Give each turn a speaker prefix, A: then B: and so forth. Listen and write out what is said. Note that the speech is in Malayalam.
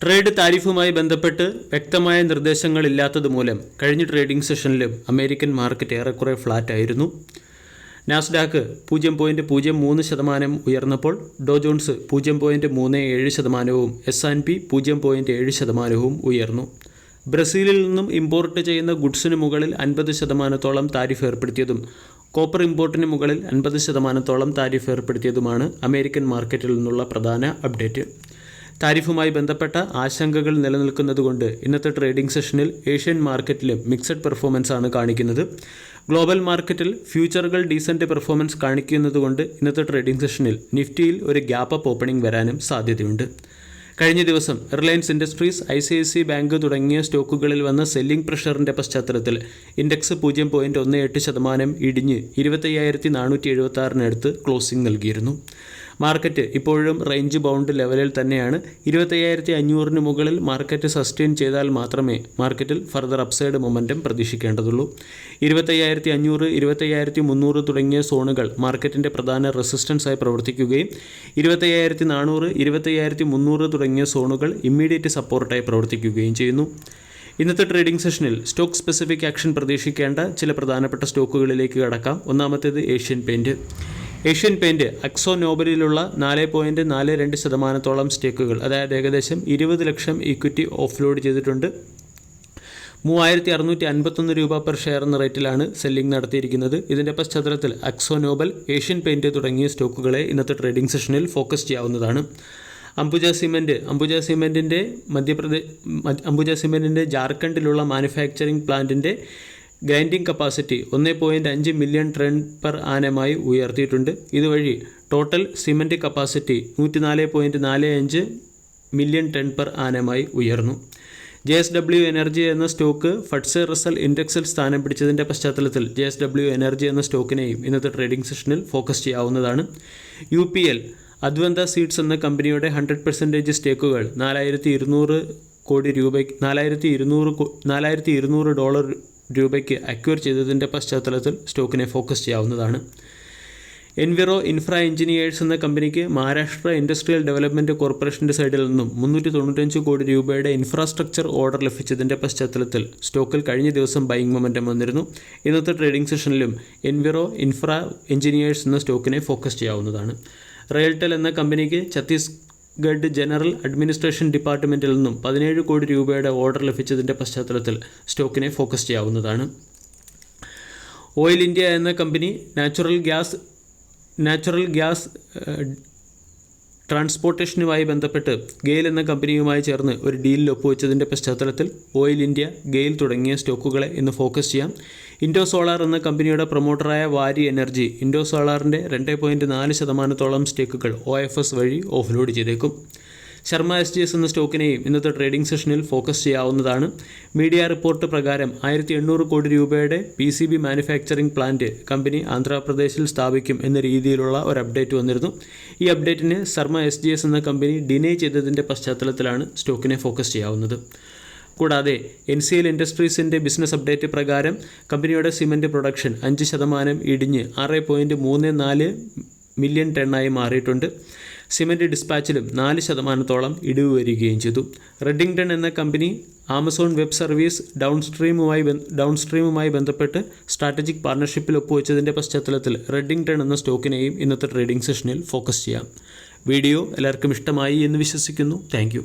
A: ട്രേഡ് താരിഫുമായി ബന്ധപ്പെട്ട് വ്യക്തമായ നിർദ്ദേശങ്ങളില്ലാത്തതുമൂലം കഴിഞ്ഞ ട്രേഡിംഗ് സെഷനിലും അമേരിക്കൻ മാർക്കറ്റ് ഏറെക്കുറെ ഫ്ലാറ്റായിരുന്നു. നാസ്ഡാക്ക് 0.03% ഉയർന്നപ്പോൾ ഡോ ജോൺസ് 0.37%, S&P 0.7% ഉയർന്നു. ബ്രസീലിൽ നിന്നും ഇമ്പോർട്ട് ചെയ്യുന്ന ഗുഡ്സിന് മുകളിൽ 50% താരിഫ് ഏർപ്പെടുത്തിയതും കോപ്പർ ഇമ്പോർട്ടിന് മുകളിൽ 50% താരിഫ് ഏർപ്പെടുത്തിയതുമാണ് അമേരിക്കൻ മാർക്കറ്റിൽ നിന്നുള്ള പ്രധാന അപ്ഡേറ്റ്. താരിഫുമായി ബന്ധപ്പെട്ട ആശങ്കകൾ നിലനിൽക്കുന്നതുകൊണ്ട് ഇന്നത്തെ ട്രേഡിംഗ് സെഷനിൽ ഏഷ്യൻ മാർക്കറ്റിലും മിക്സഡ് പെർഫോമൻസ് ആണ് കാണിക്കുന്നത്. ഗ്ലോബൽ മാർക്കറ്റിൽ ഫ്യൂച്ചറുകൾ ഡീസൻറ്റ് പെർഫോമൻസ് കാണിക്കുന്നതുകൊണ്ട് ഇന്നത്തെ ട്രേഡിംഗ് സെഷനിൽ നിഫ്റ്റിയിൽ ഒരു ഗ്യാപ്പ് അപ്പ് ഓപ്പണിംഗ് വരാനും സാധ്യതയുണ്ട്. കഴിഞ്ഞ ദിവസം റിലയൻസ് ഇൻഡസ്ട്രീസ്, ICICI ബാങ്ക് തുടങ്ങിയ സ്റ്റോക്കുകളിൽ വന്ന സെല്ലിംഗ് പ്രഷറിൻ്റെ പശ്ചാത്തലത്തിൽ ഇൻഡെക്സ് 0.18% ഇടിഞ്ഞ് 25,476 ക്ലോസിംഗ് നൽകിയിരുന്നു. മാർക്കറ്റ് ഇപ്പോഴും റേഞ്ച് ബൗണ്ട് ലെവലിൽ തന്നെയാണ്. 25,500 മുകളിൽ മാർക്കറ്റ് സസ്റ്റെയിൻ ചെയ്താൽ മാത്രമേ മാർക്കറ്റിൽ ഫർദർ അപ്സൈഡ് മൊമെൻറ്റം പ്രതീക്ഷിക്കേണ്ടതുള്ളൂ. 25,500, 25,300 തുടങ്ങിയ സോണുകൾ മാർക്കറ്റിൻ്റെ പ്രധാന റെസിസ്റ്റൻസായി പ്രവർത്തിക്കുകയും 25,400, 25,300 തുടങ്ങിയ സോണുകൾ ഇമ്മീഡിയറ്റ് സപ്പോർട്ടായി പ്രവർത്തിക്കുകയും ചെയ്യുന്നു. ഇന്നത്തെ ട്രേഡിംഗ് സെഷനിൽ സ്റ്റോക്ക് സ്പെസിഫിക് ആക്ഷൻ പ്രതീക്ഷിക്കേണ്ട ചില പ്രധാനപ്പെട്ട സ്റ്റോക്കുകളിലേക്ക് കടക്കാം. ഒന്നാമത്തേത് Asian paint. Asian paint Akzo നോബലിലുള്ള 4.42% സ്റ്റേക്കുകൾ, അതായത് ഏകദേശം 20 ലക്ഷം ഇക്വിറ്റി ഓഫ്ലോഡ് ചെയ്തിട്ടുണ്ട്. 3,651 രൂപ പെർ ഷെയർ എന്ന റേറ്റിലാണ് സെല്ലിംഗ് നടത്തിയിരിക്കുന്നത്. ഇതിൻ്റെ പശ്ചാത്തലത്തിൽ അക്സോ നോബൽ, ഏഷ്യൻ പെയിൻറ്റ് തുടങ്ങിയ സ്റ്റോക്കുകളെ ഇന്നത്തെ ട്രേഡിംഗ് സെഷനിൽ ഫോക്കസ് ചെയ്യാവുന്നതാണ്. അംബുജ സിമെൻറ്റിൻ്റെ ജാർഖണ്ഡിലുള്ള മാനുഫാക്ചറിംഗ് പ്ലാന്റിൻ്റെ grinding capacity 1.5 million ton per ആനമായി ഉയർത്തിയിട്ടുണ്ട്. ഇതുവഴി total cement capacity 104.45 million ton per ആനമായി ഉയർന്നു. JSW എനർജി എന്ന സ്റ്റോക്ക് ഫഡ്സെ റസൽ ഇൻഡെക്സിൽ സ്ഥാനം പിടിച്ചതിൻ്റെ പശ്ചാത്തലത്തിൽ JSW എനർജി എന്ന സ്റ്റോക്കിനെയും ഇന്നത്തെ ട്രേഡിംഗ് സെഷനിൽ ഫോക്കസ് ചെയ്യാവുന്നതാണ്. UPL അദ്വന്ത സീഡ്സ് എന്ന കമ്പനിയുടെ 100% സ്റ്റേക്കുകൾ $4,200 രൂപയ്ക്ക് അക്വയർ ചെയ്തതിൻ്റെ പശ്ചാത്തലത്തിൽ സ്റ്റോക്കിനെ ഫോക്കസ് ചെയ്യാവുന്നതാണ്. എൻവിറോ ഇൻഫ്രാ എഞ്ചിനീയേഴ്സ് എന്ന കമ്പനിക്ക് മഹാരാഷ്ട്ര ഇൻഡസ്ട്രിയൽ ഡെവലപ്മെൻറ്റ് കോർപ്പറേഷൻ്റെ സൈഡിൽ നിന്നും 395 കോടി രൂപയുടെ ഇൻഫ്രാസ്ട്രക്ചർ ഓർഡർ ലഭിച്ചതിൻ്റെ പശ്ചാത്തലത്തിൽ സ്റ്റോക്കിൽ കഴിഞ്ഞ ദിവസം ബൈയിങ് മൊമെൻറ്റം വന്നിരുന്നു. ഇന്നത്തെ ട്രേഡിംഗ് സെഷനിലും എൻവിറോ ഇൻഫ്രാ എഞ്ചിനീയേഴ്സ് എന്ന സ്റ്റോക്കിനെ ഫോക്കസ് ചെയ്യാവുന്നതാണ്. റെയിൽടെൽ എന്ന കമ്പനിക്ക് ഛത്തീസ്ഗഡ് ജനറൽ അഡ്മിനിസ്ട്രേഷൻ ഡിപ്പാർട്ട്മെൻറ്റിൽ നിന്നും 17 കോടി രൂപയുടെ ഓർഡർ ലഭിച്ചതിൻ്റെ പശ്ചാത്തലത്തിൽ സ്റ്റോക്കിനെ ഫോക്കസ് ചെയ്യാവുന്നതാണ്. ഓയിൽ ഇന്ത്യ എന്ന കമ്പനി നാച്ചുറൽ ഗ്യാസ് ട്രാൻസ്പോർട്ടേഷനുമായി ബന്ധപ്പെട്ട് ഗെയിൽ എന്ന കമ്പനിയുമായി ചേർന്ന് ഒരു ഡീലിൽ ഒപ്പുവെച്ചതിൻ്റെ പശ്ചാത്തലത്തിൽ ഓയിൽ ഇന്ത്യ, ഗെയിൽ തുടങ്ങിയ സ്റ്റോക്കുകളെ ഇന്ന് ഫോക്കസ് ചെയ്യാം. ഇൻഡോ സോളാർ എന്ന കമ്പനിയുടെ പ്രൊമോട്ടറായ വാരി എനർജി ഇൻഡോ സോളാറിൻ്റെ 2.4% സ്റ്റേക്കുകൾ OFS വഴി ഓഫ്ലോഡ് ചെയ്തേക്കും. ശർമ്മ SGS എന്ന സ്റ്റോക്കിനെയും ഇന്നത്തെ ട്രേഡിംഗ് സെഷനിൽ ഫോക്കസ് ചെയ്യാവുന്നതാണ്. മീഡിയ റിപ്പോർട്ട് പ്രകാരം 1,800 കോടി രൂപയുടെ PCB മാനുഫാക്ചറിംഗ് പ്ലാന്റ് കമ്പനി ആന്ധ്രാപ്രദേശിൽ സ്ഥാപിക്കും എന്ന രീതിയിലുള്ള ഒരു അപ്ഡേറ്റ് വന്നിരുന്നു. ഈ അപ്ഡേറ്റിന് ശർമ്മ SGS എന്ന കമ്പനി ഡിനേ ചെയ്തതിൻ്റെ പശ്ചാത്തലത്തിലാണ് സ്റ്റോക്കിനെ ഫോക്കസ് ചെയ്യാവുന്നത്. കൂടാതെ NCL ഇൻഡസ്ട്രീസിൻ്റെ ബിസിനസ് അപ്ഡേറ്റ് പ്രകാരം കമ്പനിയുടെ സിമൻറ്റ് പ്രൊഡക്ഷൻ 5% ഇടിഞ്ഞ് 6.34 മില്യൺ ടണ്ണായി മാറിയിട്ടുണ്ട്. സിമൻറ്റ് ഡിസ്പാച്ചിലും 4% ഇടിവ് വരികയും ചെയ്തു. റെഡിംഗ്ടൺ എന്ന കമ്പനി ആമസോൺ വെബ് സർവീസ് ഡൗൺസ്ട്രീമുമായി ബന്ധപ്പെട്ട് സ്ട്രാറ്റജിക് പാർട്ണർഷിപ്പിൽ ഒപ്പുവെച്ചതിൻ്റെ പശ്ചാത്തലത്തിൽ റെഡിംഗ്ടൺ എന്ന സ്റ്റോക്കിനെയും ഇന്നത്തെ ട്രേഡിംഗ് സെഷനിൽ ഫോക്കസ് ചെയ്യാം. വീഡിയോ എല്ലാവർക്കും ഇഷ്ടമായി എന്ന് വിശ്വസിക്കുന്നു. താങ്ക്